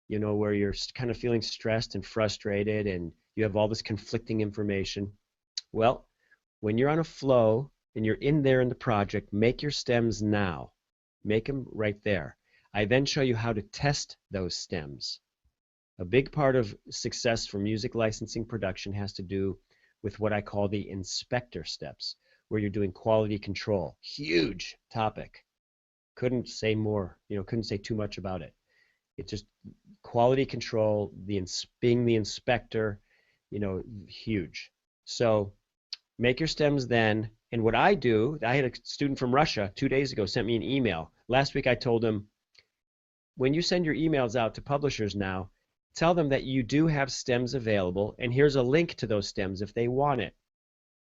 S1: where you're kind of feeling stressed and frustrated and you have all this conflicting information. Well, when you're on a flow and you're in there in the project, make your stems now. Make them right there. I then show you how to test those stems. A big part of success for music licensing production has to do with what I call the inspector steps, where you're doing quality control. Huge topic. Couldn't say more, couldn't say too much about it. It's just quality control, being the inspector, huge. So make your stems then. And what I do, I had a student from Russia 2 days ago sent me an email. Last week I told him, when you send your emails out to publishers now, tell them that you do have stems available, and here's a link to those stems if they want it.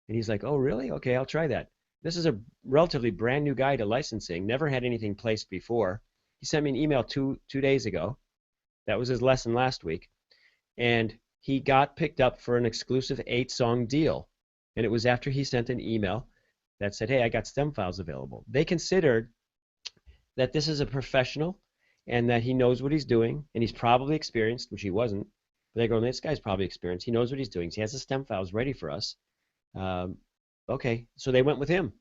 S1: And he's like, oh, really? Okay, I'll try that. This is a relatively brand new guy to licensing, never had anything placed before. He sent me an email 2 days ago. That was his lesson last week. And he got picked up for an exclusive 8-song deal. And it was after he sent an email that said, hey, I got stem files available. They considered that this is a professional and that he knows what he's doing, and he's probably experienced, which he wasn't. But they go, this guy's probably experienced. He knows what he's doing. He has the stem files ready for us. Okay, so they went with him.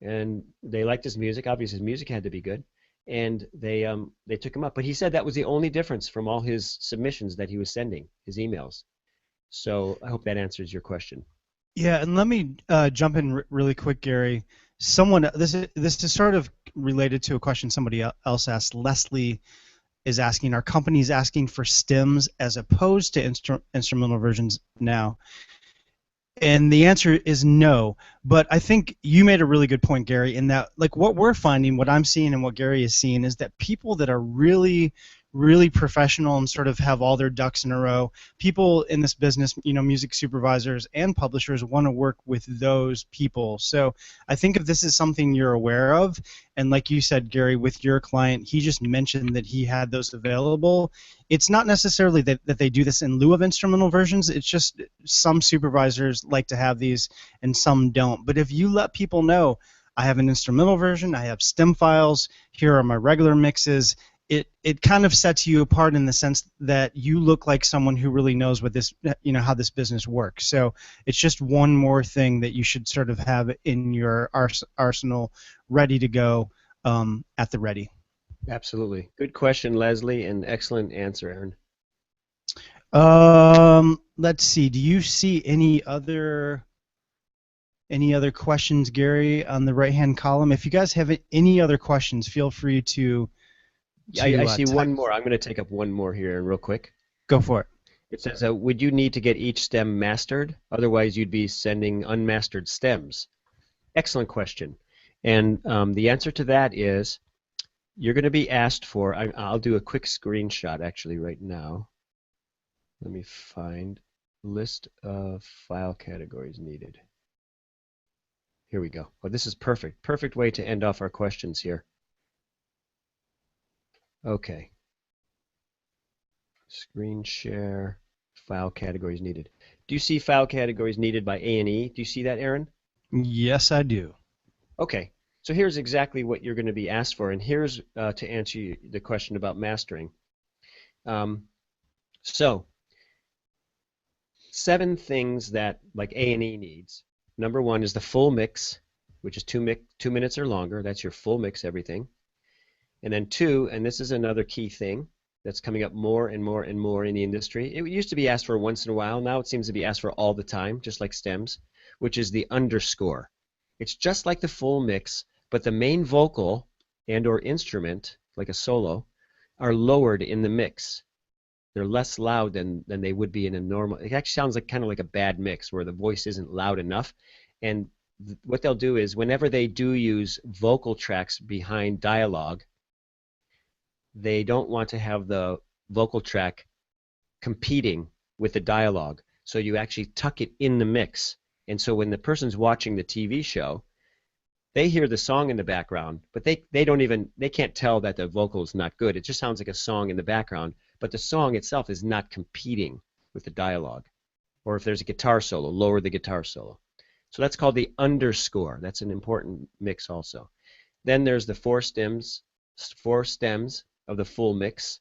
S1: And they liked his music. Obviously, his music had to be good. And they took him up. But he said that was the only difference from all his submissions that he was sending, his emails. So I hope that answers your question.
S2: Yeah, and let me jump in really quick, Gary. This is sort of related to a question somebody else asked. Leslie is asking, are companies asking for stems as opposed to instrumental versions now? And the answer is no. But I think you made a really good point, Gary, in that, like, what we're finding, what I'm seeing and what Gary is seeing is that people that are really, really professional and sort of have all their ducks in a row, people in this business, music supervisors and publishers want to work with those people. So I think if this is something you're aware of, and like you said, Gary, with your client, he just mentioned that he had those available. It's not necessarily that they do this in lieu of instrumental versions. It's just some supervisors like to have these and some don't. But if you let people know, I have an instrumental version, I have stem files, here are my regular mixes, it kind of sets you apart in the sense that you look like someone who really knows what this, how this business works. So it's just one more thing that you should sort of have in your arsenal ready to go at the ready.
S1: Absolutely. Good question, Leslie, and excellent answer, Aaron.
S2: Let's see. Do you see any other Any other questions, Gary, on the right-hand column? If you guys have any other questions, feel free to
S1: I see one more. I'm going to take up one more here real quick.
S2: Go for it.
S1: It says, would you need to get each stem mastered? Otherwise, you'd be sending unmastered stems. Excellent question. And the answer to that is you're going to be asked for, I'll do a quick screenshot actually right now. Let me find list of file categories needed. Here we go. Oh, this is perfect. Perfect way to end off our questions here. Okay. Screen share, file categories needed. Do you see file categories needed by A&E? Do you see that, Aaron?
S2: Yes, I do.
S1: Okay. So here's exactly what you're going to be asked for, and here's to answer the question about mastering. So 7 things that like A&E needs. Number 1 is the full mix, which is 2 minutes or longer. That's your full mix, everything. And then 2, and this is another key thing that's coming up more and more and more in the industry. It used to be asked for once in a while. Now it seems to be asked for all the time, just like stems, which is the underscore. It's just like the full mix, but the main vocal and or instrument, like a solo, are lowered in the mix. They're less loud than they would be in a normal. It actually sounds like kind of like a bad mix where the voice isn't loud enough. And what they'll do is whenever they do use vocal tracks behind dialogue, they don't want to have the vocal track competing with the dialogue. So you actually tuck it in the mix. And so when the person's watching the TV show, they hear the song in the background, but they can't tell that the vocal is not good. It just sounds like a song in the background, but the song itself is not competing with the dialogue. Or if there's a guitar solo, lower the guitar solo. So that's called the underscore. That's an important mix also. Then there's the 4 stems of the full mix.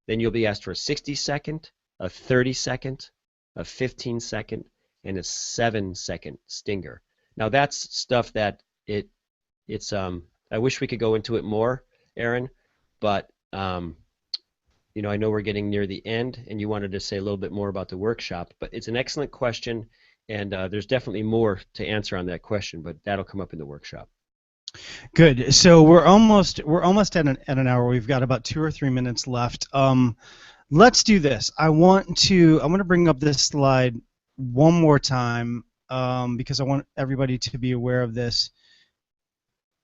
S1: Then you'll be asked for a 60-second, a 30-second, a 15-second, and a 7-second stinger. Now that's stuff that it's I wish we could go into it more, Aaron, but you know, I know we're getting near the end, and you wanted to say a little bit more about the workshop, but it's an excellent question, and there's definitely more to answer on that question, but that'll come up in the workshop.
S2: Good. So we're almost at an hour. We've got about 2 or 3 minutes left. Let's do this. I want to bring up this slide one more time because I want everybody to be aware of this.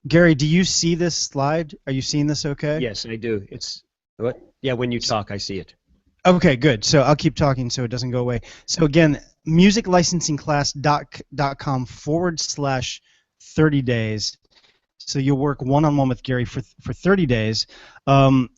S2: Gary, do you see this slide? Are you seeing this okay?
S1: Yes, I do. It's what? Yeah, when you talk, I see it.
S2: Okay, good. So I'll keep talking so it doesn't go away. So again, musiclicensingclass.com/30 days. So you'll work one-on-one with Gary for 30 days. 2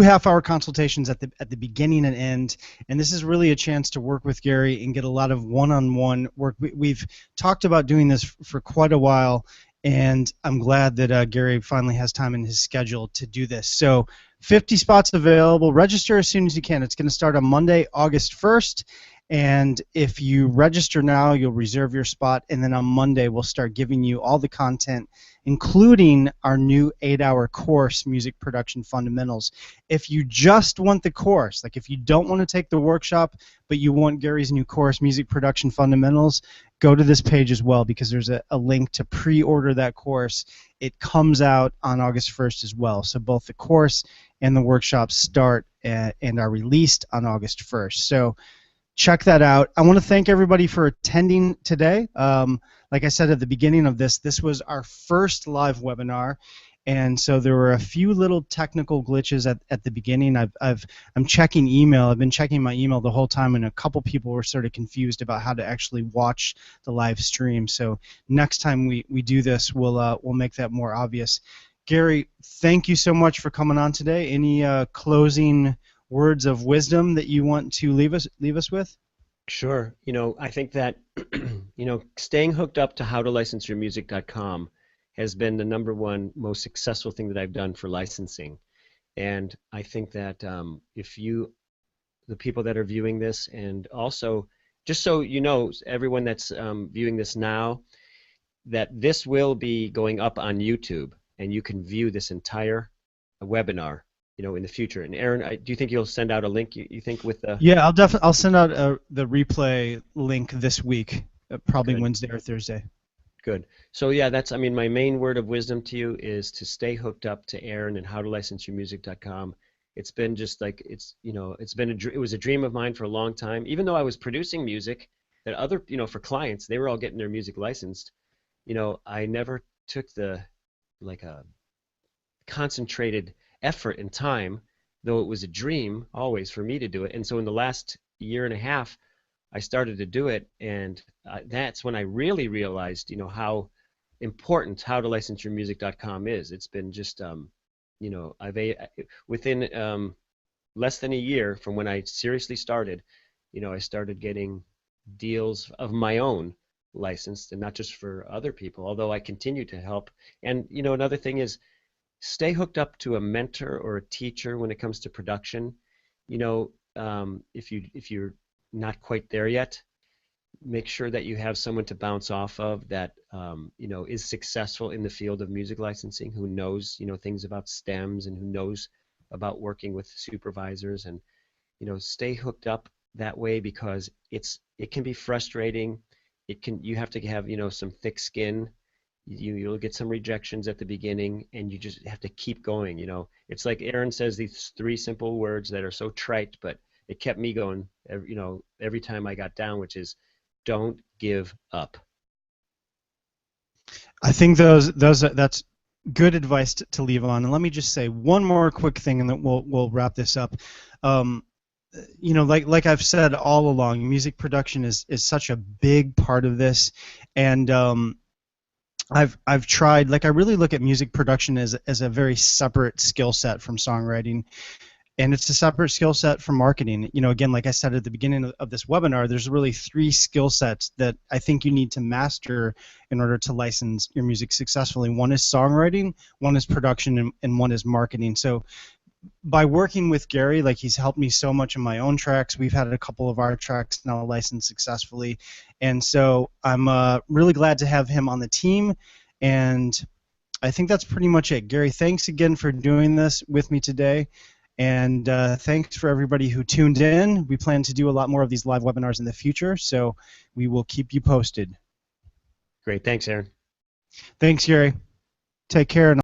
S2: half-hour consultations at the beginning and end, and this is really a chance to work with Gary and get a lot of one-on-one work. We've talked about doing this for quite a while, and I'm glad that Gary finally has time in his schedule to do this. So 50 spots available. Register as soon as you can. It's going to start on Monday, August 1st. And if you register now, you'll reserve your spot, and then on Monday we'll start giving you all the content, including our new 8-hour course, Music Production Fundamentals. If you just want the course, like if you don't want to take the workshop, but you want Gary's new course, Music Production Fundamentals, go to this page as well, because there's a link to pre-order that course. It comes out on August 1st as well. So both the course and the workshop start and are released on August 1st. So check that out. I want to thank everybody for attending today. Like I said at the beginning of this was our first live webinar, and so there were a few little technical glitches at the beginning. I'm checking email. I've been checking my email the whole time, and a couple people were sort of confused about how to actually watch the live stream. So next time we do this, we'll make that more obvious. Gary, thank you so much for coming on today. Any closing words of wisdom that you want to leave us with?
S1: Sure. You know, I think that you know, staying hooked up to howtolicenseyourmusic.com has been the #1 most successful thing that I've done for licensing. And I think that the people that are viewing this, and also just so you know, everyone that's viewing this now, that this will be going up on YouTube, and you can view this entire webinar, you know, in the future. And Aaron, do you think you'll send out a link? You think with the?
S2: Yeah, I'll send out the replay link this week, probably Wednesday or Thursday.
S1: Good. So yeah, I mean, my main word of wisdom to you is to stay hooked up to Aaron and howtolicenseyourmusic.com. It's been just like it was a dream of mine for a long time. Even though I was producing music that other, for clients, they were all getting their music licensed. I never took the like a concentrated effort and time, though it was a dream always for me to do it. And so in the last year and a half, I started to do it, and that's when I really realized, how important howtolicenseyourmusic.com is. It's been just, within less than a year from when I seriously started, I started getting deals of my own licensed, and not just for other people, although I continue to help. And, another thing is stay hooked up to a mentor or a teacher when it comes to production. If you're not quite there yet, make sure that you have someone to bounce off of that is successful in the field of music licensing, who knows things about stems and who knows about working with supervisors, and stay hooked up that way, because it can be frustrating. You have to have some thick skin. You'll get some rejections at the beginning, and you just have to keep going. It's like Aaron says these three simple words that are so trite, but it kept me going every time I got down, which is don't give up.
S2: I think that's good advice to leave on. And let me just say one more quick thing, and then we'll wrap this up. Like I've said all along, music production is such a big part of this, and I've tried, like, I really look at music production as a very separate skill set from songwriting, and it's a separate skill set from marketing. Again, like I said at the beginning of this webinar, there's really 3 skill sets that I think you need to master in order to license your music successfully. One is songwriting, one is production, and one is marketing. So by working with Gary, like, he's helped me so much in my own tracks. We've had a couple of our tracks now licensed successfully, and so I'm really glad to have him on the team. And I think that's pretty much it. Gary, thanks again for doing this with me today, and thanks for everybody who tuned in. We plan to do a lot more of these live webinars in the future, so we will keep you posted.
S1: Great. Thanks, Aaron.
S2: Thanks, Gary. Take care. And